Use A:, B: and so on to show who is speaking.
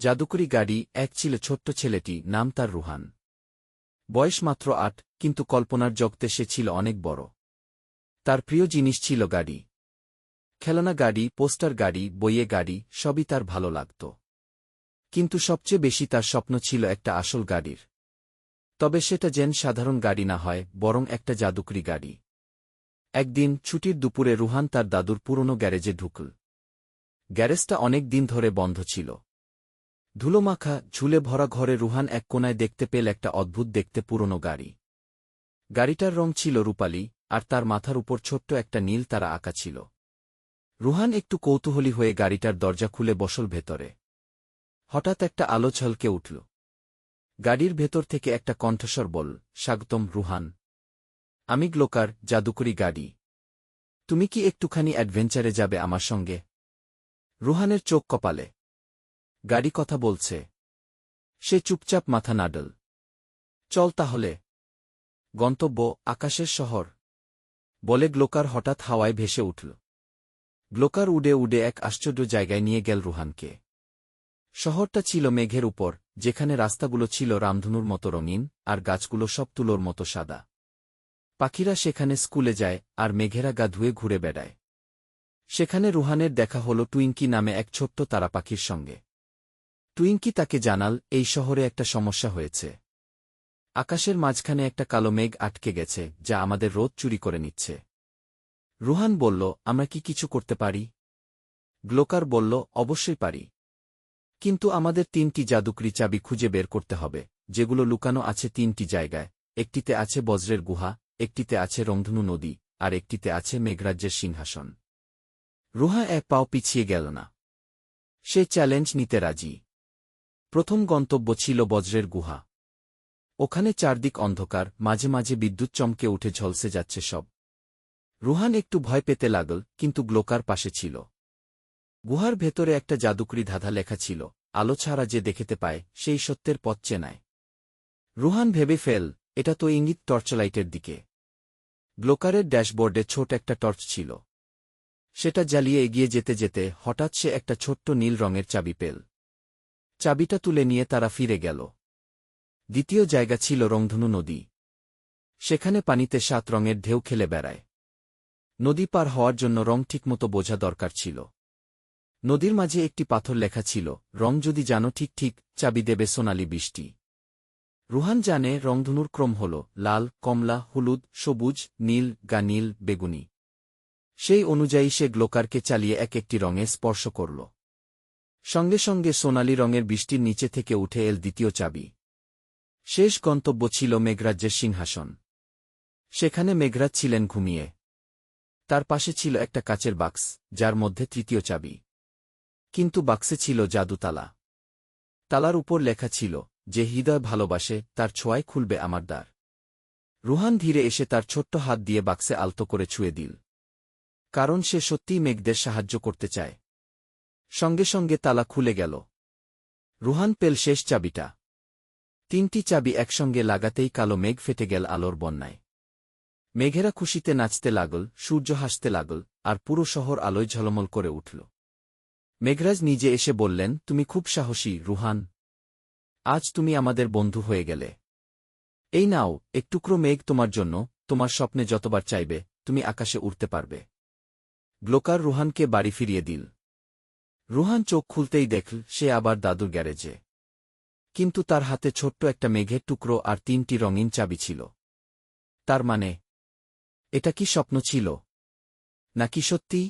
A: জাদুকরি গাড়ি এক ছিল ছোট্ট ছেলেটি, নাম তার রুহান। বয়স মাত্র ৮, কিন্তু কল্পনার জগতে সে ছিল অনেক বড়। তার প্রিয় জিনিস ছিল গাড়ি। খেলনা গাড়ি, পোস্টার গাড়ি, বইয়ে গাড়ি, সবই তার ভালো লাগত। কিন্তু সবচেয়ে বেশি তার স্বপ্ন ছিল একটা আসল গাড়ির। তবে সেটা যেন সাধারণ গাড়ি না হয়, বরং একটা জাদুকরি গাড়ি। একদিন ছুটির দুপুরে রুহান তার দাদুর পুরনো গ্যারেজে ঢুকল। গ্যারেজটা অনেক দিন ধরে বন্ধ ছিল। ধুলোমাখা, ঝুলে ভরা ঘরে রুহান এক কোণায় দেখতে পেল একটা অদ্ভুত দেখতে পুরনো গাড়ি। গাড়িটার রং ছিল রূপালি, আর তার মাথার উপর ছোট্ট একটা নীল তারা আঁকা ছিল। রুহান একটু কৌতূহলী হয়ে গাড়িটার দরজা খুলে বসল ভেতরে। হঠাৎ একটা আলো ঝলকে উঠল। গাড়ির ভেতর থেকে একটা কণ্ঠস্বর বলল, স্বাগতম রুহান। আমি গ্লোকার, জাদুকরি গাড়ি। তুমি কি একটুখানি অ্যাডভেঞ্চারে যাবে আমার সঙ্গে? রুহানের চোখ কপালে। গাড়ি কথা বলছে। সে চুপচাপ মাথা নাড়ল। চল তাহলে। গন্তব্য আকাশের শহর, বলে গ্লোকার হঠাৎ হাওয়ায় ভেসে উঠল। গ্লোকার উড়ে উড়ে এক আশ্চর্য জায়গায় নিয়ে গেল রুহানকে। শহরটা ছিল মেঘের উপর, যেখানে রাস্তাগুলো ছিল রামধনুর মতো রঙিন, আর গাছগুলো সব তুলোর মতো সাদা। পাখিরা সেখানে স্কুলে যায়, আর মেঘেরা গা ধুয়ে ঘুরে বেড়ায়। সেখানে রুহানের দেখা হল টুইঙ্কি নামে এক ছোট্ট তারা পাখির সঙ্গে। টুইঙ্কি তাকে জানাল, এই শহরে একটা সমস্যা হয়েছে। আকাশের মাঝখানে একটা কালো মেঘ আটকে গেছে, যা আমাদের রোদ চুরি করে নিচ্ছে। রুহান বলল, আমরা কি কিছু করতে পারি? গ্লোকার বলল, অবশ্যই পারি। কিন্তু আমাদের ৩টি জাদুকরি চাবি খুঁজে বের করতে হবে, যেগুলো লুকানো আছে ৩টি জায়গায়। একটিতে আছে বজ্রের গুহা, একটিতে আছে রংধনু নদী, আর একটিতে আছে মেঘরাজ্যের সিংহাসন। রুহা এক পাও পিছিয়ে গেল না। সে চ্যালেঞ্জ নিতে রাজি। প্রথম গন্তব্য ছিল বজ্রের গুহা। ওখানে চারদিক অন্ধকার, মাঝে মাঝে বিদ্যুৎ চমকে উঠে ঝলসে যাচ্ছে সব। রুহান একটু ভয় পেতে লাগল, কিন্তু গ্লোকার পাশে ছিল। গুহার ভেতরে একটা জাদুকরি ধাঁধা লেখা ছিল, আলো ছাড়া যে দেখতে পায়, সেই সত্যের পথ চেনায়। রুহান ভেবে ফেল, এটা তো ইঙ্গিত টর্চলাইটের দিকে। গ্লোকারের ড্যাশবোর্ডে ছোট একটা টর্চ ছিল। সেটা জ্বালিয়ে এগিয়ে যেতে যেতে হঠাৎ সে একটা ছোট্ট নীল রঙের চাবি পেল। চাবিটা তুলে নিয়ে তারা ফিরে গেল। দ্বিতীয় জায়গা ছিল রংধনু নদী। সেখানে পানিতে ৭ রঙের ঢেউ খেলে বেড়ায়। নদী পার হওয়ার জন্য রং ঠিকমতো বোঝা দরকার ছিল। নদীর মাঝে একটি পাথর লেখা ছিল, রং যদি জানো ঠিক ঠিক, চাবি দেবে সোনালি বৃষ্টি। রুহান জানে রংধনুর ক্রম হল লাল, কমলা, হলুদ, সবুজ, নীল, গানীল, বেগুনি। সেই অনুযায়ী সে গ্লোকারকে চালিয়ে এক একটি রঙে স্পর্শ করল। সঙ্গে সঙ্গে সোনালি রঙের বৃষ্টির নিচে থেকে উঠে এল দ্বিতীয় চাবি। শেষ গন্তব্য ছিল মেঘরাজ্যের সিংহাসন। সেখানে মেঘরাজ ছিলেন ঘুমিয়ে। তার পাশে ছিল একটা কাচের বাক্স, যার মধ্যে তৃতীয় চাবি। কিন্তু বাক্সে ছিল জাদুতালা। তালার উপর লেখা ছিল, যে হৃদয় ভালোবাসে, তার ছোঁয়ায় খুলবে আমার দ্বার। রুহান ধীরে এসে তার ছোট্ট হাত দিয়ে বাক্সে আলতো করে ছুঁয়ে দিল। কারণ সে সত্যিই মেঘদের সাহায্য করতে চায়। সঙ্গে সঙ্গে তালা খুলে গেল। রুহান পেল শেষ চাবিটা। ৩টি চাবি একসঙ্গে লাগাতেই কালো মেঘ ফেটে গেল আলোর বন্যায়। মেঘেরা খুশিতে নাচতে লাগল, সূর্য হাসতে লাগল, আর পুরো শহর আলোয় ঝলমল করে উঠল। মেঘরাজ নিজে এসে বললেন, তুমি খুব সাহসী রুহান। আজ তুমি আমাদের বন্ধু হয়ে গেলে। এই নাও, এক টুকরো মেঘ তোমার জন্য, তোমার স্বপ্নে যতবার চাইবে, তুমি আকাশে উড়তে পারবে। গ্লোকার রুহানকে বাড়ি ফিরিয়ে দিল। রুহান চোখ খুলতেই দেখল সে আবার দাদুর গ্যারেজে। কিন্তু তার হাতে ছোট্ট একটা মেঘের টুকরো আর ৩টি রঙিন চাবি ছিল। তার মানে, এটা কি স্বপ্ন ছিল, নাকি সত্যি?